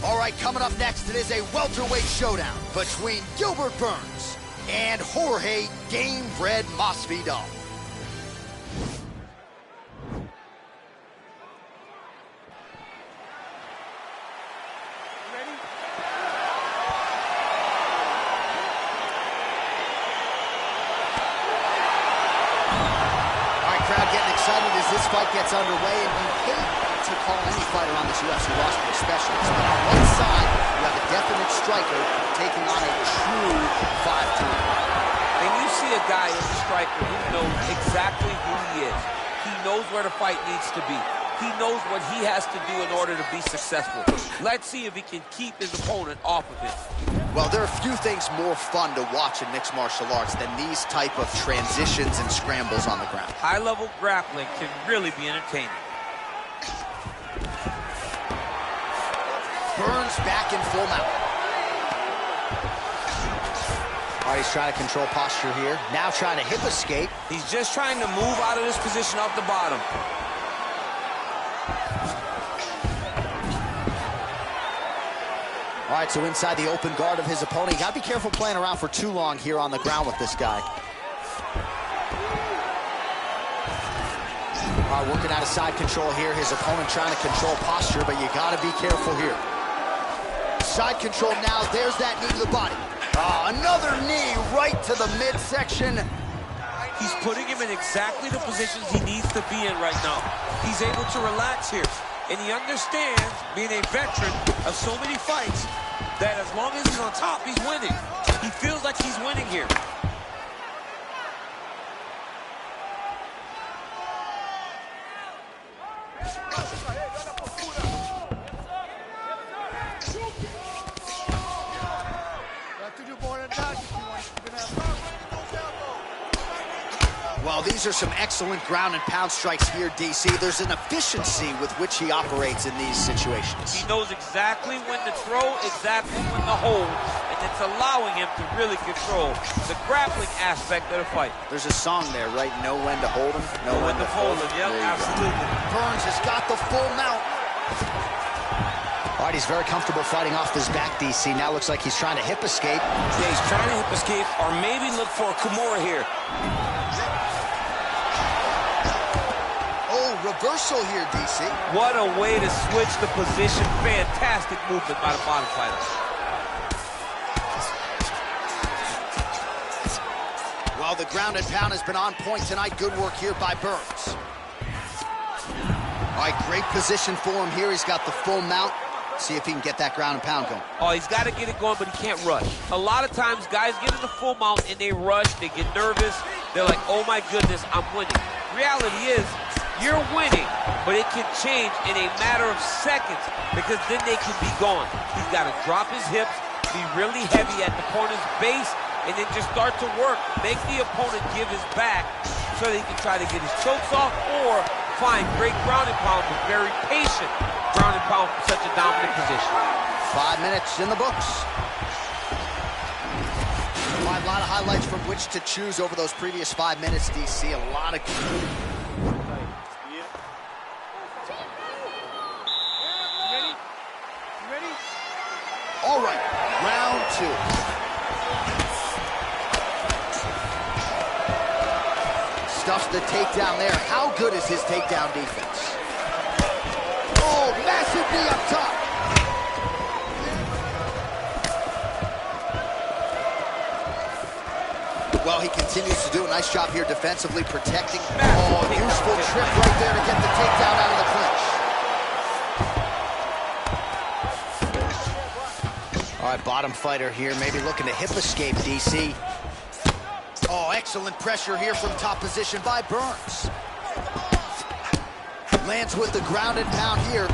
All right, coming up next, it is a welterweight showdown between Gilbert Burns and Jorge Gamebred Masvidal. Excited as this fight gets underway, and you hate to call any fighter on this UFC roster a specialist, but on one side, you have a definite striker taking on a true 5'2". And you see a guy as a striker who knows exactly who he is. He knows where the fight needs to be. He knows what he has to do in order to be successful. Let's see if he can keep his opponent off of him. Well, there are few things more fun to watch in mixed martial arts than these type of transitions and scrambles on the ground. High-level grappling can really be entertaining. Burns back in full mount. All right, he's trying to control posture here. Now trying to hip escape. He's just trying to move out of this position off the bottom. All right, so inside the open guard of his opponent. You got to be careful playing around for too long here on the ground with this guy. All right, working out of side control here. His opponent trying to control posture, but you got to be careful here. Side control now. There's that knee to the body. Another knee right to the midsection. He's putting him in exactly the positions he needs to be in right now. He's able to relax here. And he understands, being a veteran of so many fights, that as long as he's on top, he's winning. He feels like he's winning here. Well, these are some excellent ground and pound strikes here, DC. There's an efficiency with which he operates in these situations. He knows exactly when to throw, exactly when to hold, and it's allowing him to really control the grappling aspect of the fight. There's a song there, right? Know when to hold him, know when to fold him. Yep, absolutely. Burns has got the full mount. All right, he's very comfortable fighting off this back, DC. Now looks like he's trying to hip escape. Yeah, he's trying to hip escape or maybe look for a Kimura here. Oh, reversal here, DC. What a way to switch the position. Fantastic movement by the bottom fighter. Well, the ground and pound has been on point tonight. Good work here by Burns. All right, great position for him here. He's got the full mount. See if he can get that ground and pound going. Oh, he's got to get it going, but he can't rush. A lot of times, guys get in the full mount and they rush, they get nervous. They're like, oh my goodness, I'm winning. Reality is, you're winning, but it can change in a matter of seconds because then they can be gone. He's got to drop his hips, be really heavy at the opponent's base, and then just start to work. Make the opponent give his back so that he can try to get his chokes off or find great ground and pound, but very patient ground and pound from such a dominant position. 5 minutes in the books. A lot of highlights from which to choose over those previous 5 minutes, DC. A lot of... All right, round 2. Stuffs the takedown there. How good is his takedown defense? Oh, massive knee up top. Well, he continues to do a nice job here defensively, protecting. Oh, useful trip right there to get the takedown out of the clinch. All right, bottom fighter here, maybe looking to hip escape, DC. Oh, excellent pressure here from top position by Burns. Lands with the ground and pound here.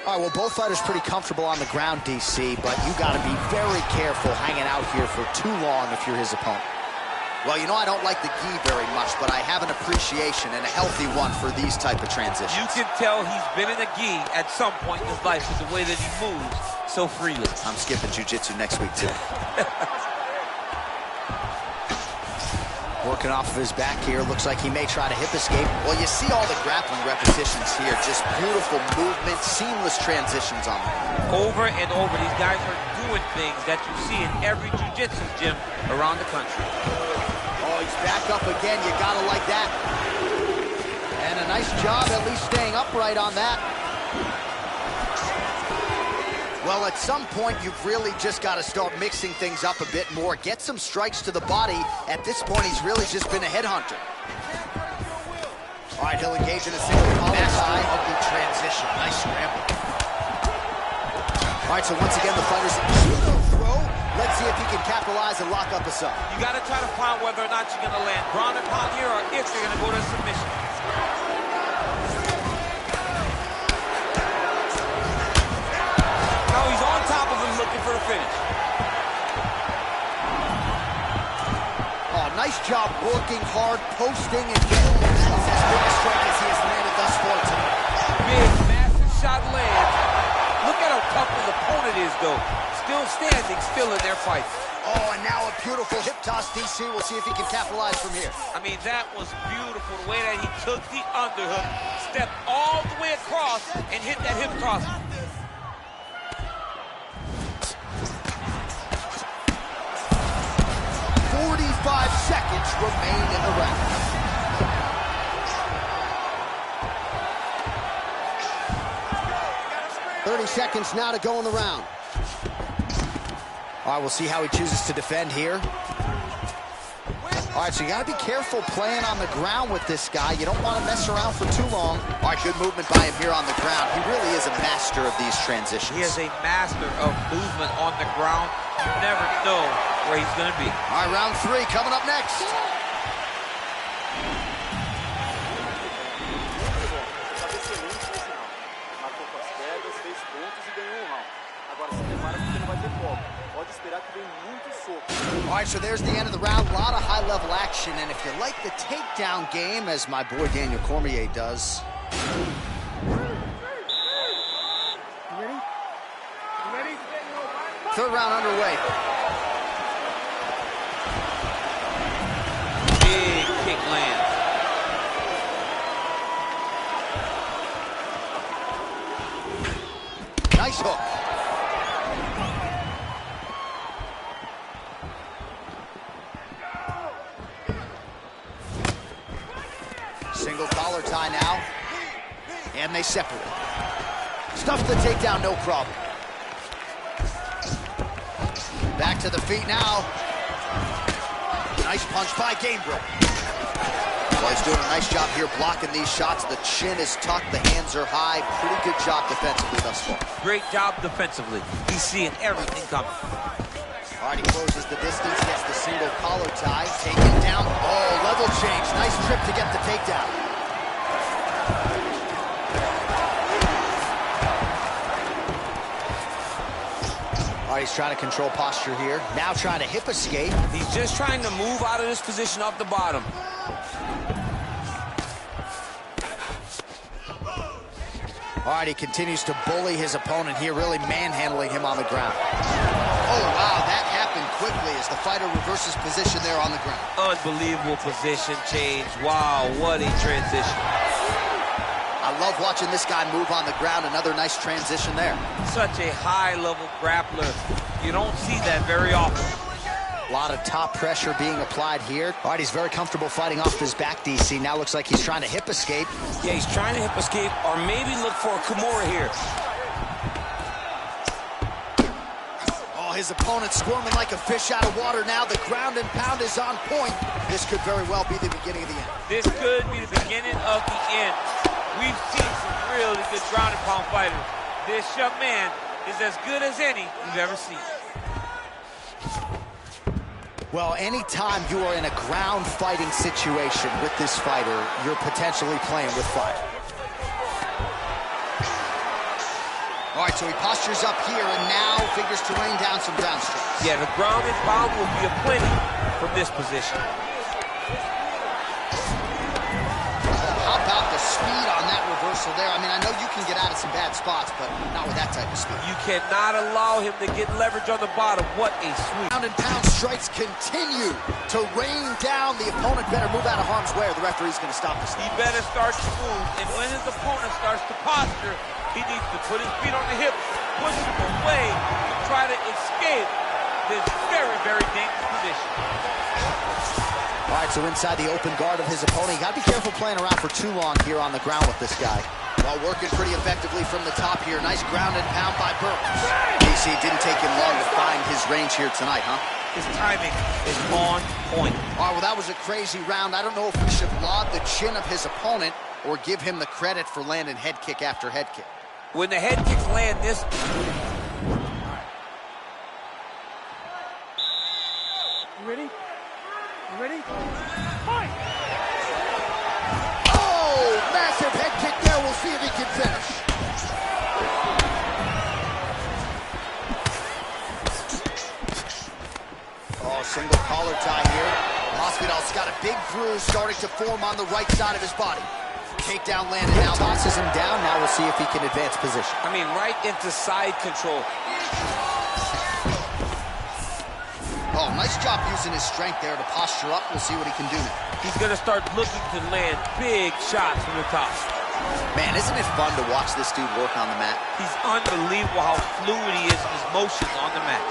All right, well, both fighters pretty comfortable on the ground, DC, but you got to be very careful hanging out here for too long if you're his opponent. Well, you know, I don't like the gi very much, but I have an appreciation and a healthy one for these type of transitions. You can tell he's been in a gi at some point in his life with the way that he moves so freely. I'm skipping jiu-jitsu next week, too. Working off of his back here. Looks like he may try to hip escape. Well, you see all the grappling repetitions here. Just beautiful movement, seamless transitions on them. Over and over, these guys are doing things that you see in every jiu-jitsu gym around the country. Oh, he's back up again. You gotta like that. And a nice job at least staying upright on that. Well, at some point, you've really just got to start mixing things up a bit more. Get some strikes to the body. At this point, he's really just been a headhunter. All right, he'll engage in a single mastery of the transition. Nice scramble. All right, so once again, the fighter's throw. Let's see if he can capitalize and lock up a sub. You got to try to find whether or not you're going to land ground and pound here or if you're going to go to submission. He's on top of him looking for the finish. Oh, nice job working hard, posting, and getting as big a strike as he has landed thus far tonight. Big, massive shot lands. Look at how tough his opponent is, though. Still standing, still in their fight. Oh, and now a beautiful hip toss, DC. We'll see if he can capitalize from here. I mean, that was beautiful, the way that he took the underhook, stepped all the way across, and hit that hip toss. 45 seconds remain in the round. Seconds now to go in the round. All right, we'll see how he chooses to defend here. All right, so you got to be careful playing on the ground with this guy. You don't want to mess around for too long. All right, good movement by him here on the ground. He really is a master of these transitions. He is a master of movement on the ground. You never know where he's going to be. All right, round 3 coming up next. pontos e ganhou um round. Agora se prepara porque não vai ter folga. Pode esperar que vem muito soco. All right, so there's the end of the round. A lot of high-level action, and if you like the takedown game, as my boy Daniel Cormier does. You ready? You ready? Third round underway. Big kick lands. Nice hook. Single collar tie now. And they separate. Stuff the takedown, no problem. Back to the feet now. Nice punch by Gamebro. Well, he's doing a nice job here blocking these shots. The chin is tucked, the hands are high. Pretty good job defensively thus far. Great job defensively. He's seeing everything coming. All right, he closes the distance, gets the single collar tie, taken down. Oh, level change. Nice trip to get the takedown. All right, he's trying to control posture here. Now trying to hip escape. He's just trying to move out of this position off the bottom. All right, he continues to bully his opponent here, really manhandling him on the ground. Oh, wow, that happened quickly as the fighter reverses position there on the ground. Unbelievable position change. Wow, what a transition. I love watching this guy move on the ground. Another nice transition there. Such a high-level grappler. You don't see that very often. A lot of top pressure being applied here. All right, he's very comfortable fighting off his back, DC. Now looks like he's trying to hip escape. Yeah, he's trying to hip escape or maybe look for a Kimura here. Oh, his opponent squirming like a fish out of water now. The ground and pound is on point. This could very well be the beginning of the end. This could be the beginning of the end. We've seen some really good ground and pound fighters. This young man is as good as any we've ever seen. Well, anytime you are in a ground fighting situation with this fighter, you're potentially playing with fire. All right, so he postures up here and now figures to rain down some ground strikes. Yeah, the ground and pound will be aplenty from this position. How about the speed on that reversal there? I mean, I know you can get out of some bad spots, but not with that type of speed. You cannot allow him to get leverage on the bottom. What a sweep. Ground and pound strikes continue to rain down. The opponent better move out of harm's way or the referee's going to stop this. He better start to move, and when his opponent starts to posture, he needs to put his feet on the hips, push him away to try to escape this very, very dangerous position. All right, so inside the open guard of his opponent. You got to be careful playing around for too long here on the ground with this guy. Well, working pretty effectively from the top here. Nice ground and pound by Burns. DC, it didn't take him long to find his range here tonight, huh? His timing is on point. All right, well, that was a crazy round. I don't know if we should laud the chin of his opponent or give him the credit for landing head kick after head kick. When the head kicks land this... You ready? You ready? Fight! Oh, massive head kick there. We'll see if he can finish. Oh, single collar tie here. Masvidal's got a big bruise starting to form on the right side of his body. Takedown landed now. Tosses him down. Now we'll see if he can advance position. I mean, right into side control. Oh, nice job using his strength there to posture up. We'll see what he can do now. He's going to start looking to land big shots from the top. Man, isn't it fun to watch this dude work on the mat? He's unbelievable how fluid he is in his motions on the mat.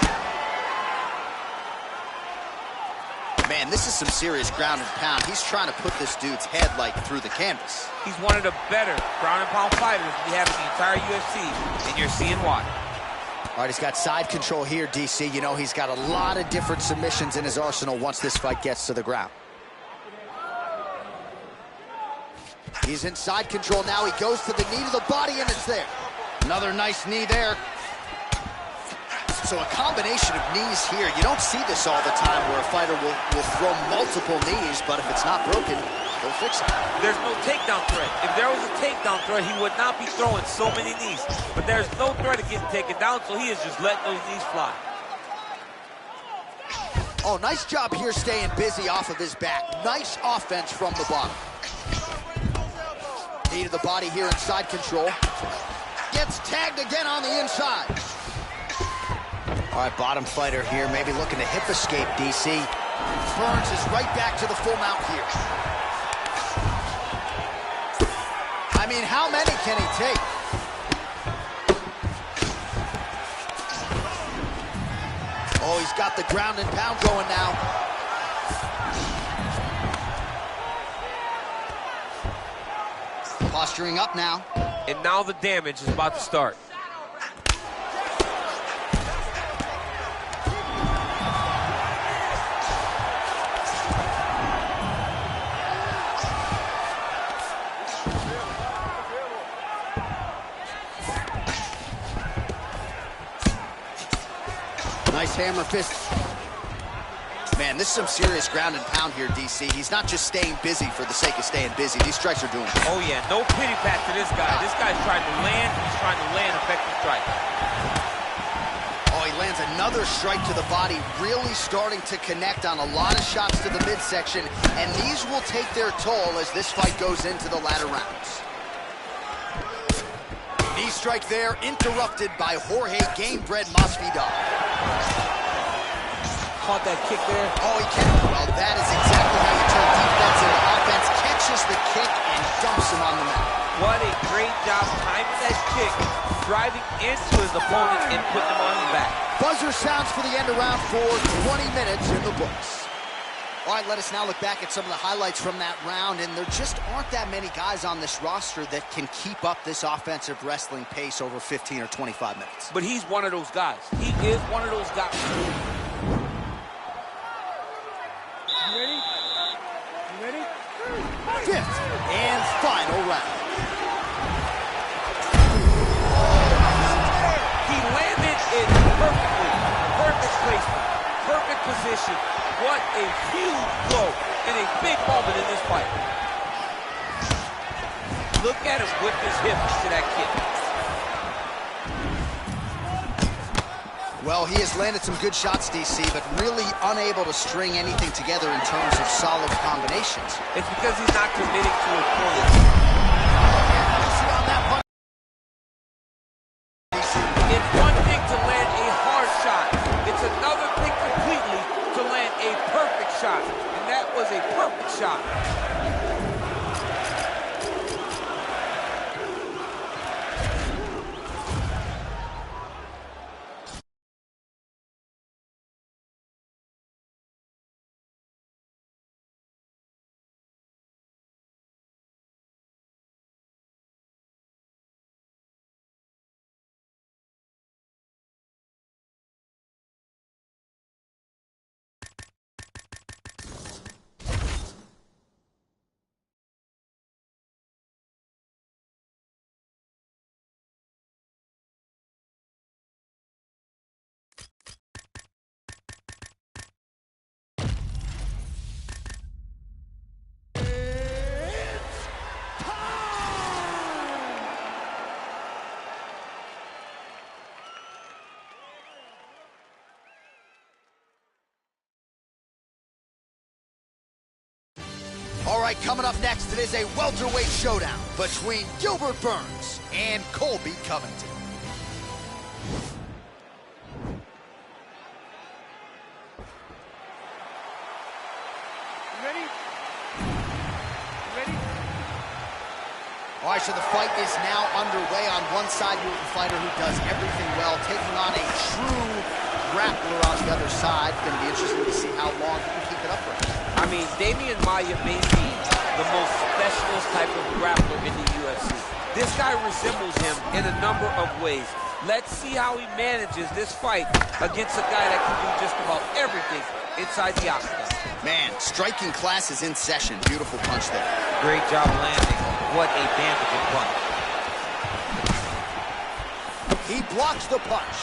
Man, this is some serious ground and pound. He's trying to put this dude's head, like, through the canvas. He's one of the better ground and pound fighters we have in the entire UFC, and you're seeing why. All right, he's got side control here, DC. You know, he's got a lot of different submissions in his arsenal once this fight gets to the ground. He's in side control now. He goes to the knee to the body, and it's there. Another nice knee there. So a combination of knees here. You don't see this all the time where a fighter will throw multiple knees, but if it's not broken, they'll fix it. There's no takedown threat. If there was a takedown threat, he would not be throwing so many knees. But there's no threat of getting taken down, so he is just letting those knees fly. Oh, nice job here staying busy off of his back. Nice offense from the bottom. Knee to the body here in side control. Gets tagged again on the inside. All right, bottom fighter here, maybe looking to hip escape, DC. Burns is right back to the full mount here. I mean, how many can he take? Oh, he's got the ground and pound going now. Posturing up now. And now the damage is about to start. Nice hammer fist. Man, this is some serious ground and pound here, DC. He's not just staying busy for the sake of staying busy. These strikes are doing it. Oh, yeah, no pity pat to this guy. This guy's trying to land. He's trying to land effective strike. Oh, he lands another strike to the body, really starting to connect on a lot of shots to the midsection, and these will take their toll as this fight goes into the latter rounds. Knee strike there, interrupted by Jorge Gamebred Masvidal. Caught that kick there. Oh, he can. Well, that is exactly how you turn defense into offense. Catches the kick and dumps him on the mat. What a great job timing that kick, driving into his opponent and putting him on his back. Buzzer sounds for the end of round 4, 20 minutes in the books. All right, let us now look back at some of the highlights from that round, and there just aren't that many guys on this roster that can keep up this offensive wrestling pace over 15 or 25 minutes. But he's one of those guys. He is one of those guys. You ready? You ready? Fifth and final round. He landed it perfectly. Perfect placement. Perfect position. What a huge blow and a big moment in this fight. Look at him whip his hip to that kick. Well, he has landed some good shots, DC, but really unable to string anything together in terms of solid combinations. It's because he's not committing to his point. It's one thing to land a hard shot. It's another thing completely to land a perfect shot. And that was a perfect shot. All right, coming up next, it is a welterweight showdown between Gilbert Burns and Colby Covington. You ready? You ready? All right, so the fight is now underway. On one side, you have a fighter who does everything well, taking on a true grappler on the other side. Going to be interesting to see how long he can keep it upright. I mean, Damian Maia may be the most specialist type of grappler in the UFC. This guy resembles him in a number of ways. Let's see how he manages this fight against a guy that can do just about everything inside the octagon. Man, striking class is in session. Beautiful punch there. Great job landing. What a damaging punch. He blocks the punch.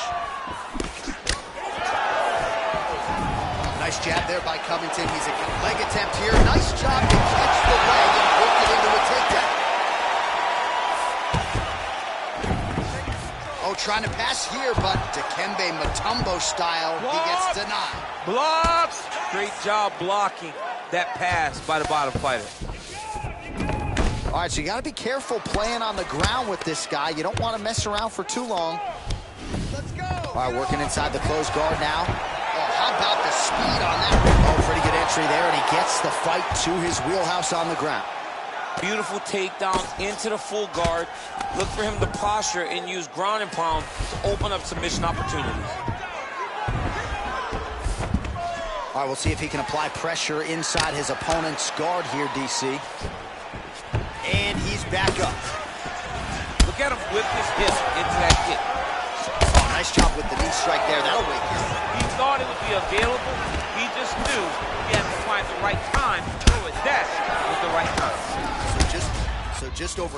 Nice jab there by Covington. He's a leg attempt here. Nice job to catch the leg and work it into a takedown. Oh, trying to pass here, but Dikembe Mutombo style, he gets denied. Blocks! Great job blocking that pass by the bottom fighter. All right, so you got to be careful playing on the ground with this guy. You don't want to mess around for too long. Let's go. All right, working inside the closed guard now. Oh, how about the speed on that? Oh, pretty good entry there, and he gets the fight to his wheelhouse on the ground. Beautiful takedown into the full guard. Look for him to posture and use ground and pound to open up submission opportunities. All right, we'll see if he can apply pressure inside his opponent's guard here, DC. And he's back up. Look at him whip his hip into that kick. Oh, nice job with the knee strike there. That'll wake him. He thought it would be available. He just knew he had to find the right time to throw it. That was the right time. So just over